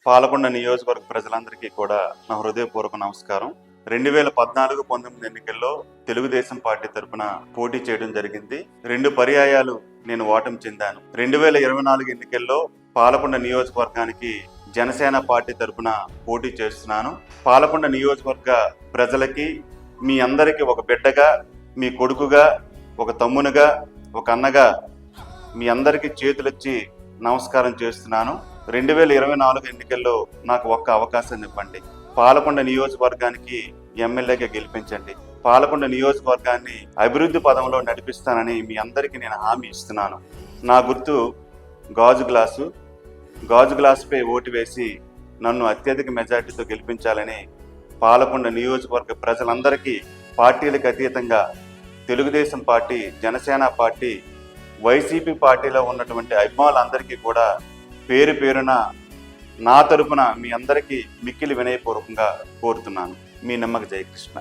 పాలకొండ నియోజకవర్గ ప్రజలందరికీ కూడా నా హృదయపూర్వక నమస్కారం. 2014-19 ఎన్నికల్లో తెలుగుదేశం పార్టీ తరఫున పోటీ చేయడం జరిగింది. 2 పర్యాయాలు నేను ఓటమి చెందాను. 2024 ఎన్నికల్లో పాలకొండ నియోజకవర్గానికి జనసేన పార్టీ తరఫున పోటీ చేస్తున్నాను. పాలకొండ నియోజకవర్గ ప్రజలకి, మీ అందరికీ ఒక బిడ్డగా, మీ కొడుకుగా, ఒక తమ్మునిగా, ఒక అన్నగా మీ అందరికీ చేతులెత్తి నమస్కారం చేస్తున్నాను. 2024 ఎన్నికల్లో నాకు ఒక్క అవకాశం ఇవ్వండి. పాలకొండ నియోజకవర్గానికి ఎమ్మెల్యేగా గెలిపించండి. పాలకొండ నియోజకవర్గాన్ని అభివృద్ధి పదంలో నడిపిస్తానని మీ అందరికీ నేను హామీ ఇస్తున్నాను. నా గుర్తు గాజు గ్లాసు. గాజు గ్లాసుపై ఓటు వేసి నన్ను అత్యధిక మెజార్టీతో గెలిపించాలని పాలకొండ నియోజకవర్గ ప్రజలందరికీ, పార్టీలకు అతీతంగా Telugu Desam party, Janasena party, YCP పార్టీలో ఉన్నటువంటి అభిమానులందరికీ కూడా పేరు పేరున నా తరపున మీ అందరికీ మిక్కిలి వినయపూర్వకంగా కోరుతున్నాను. మీ నమ్మక జయకృష్ణ.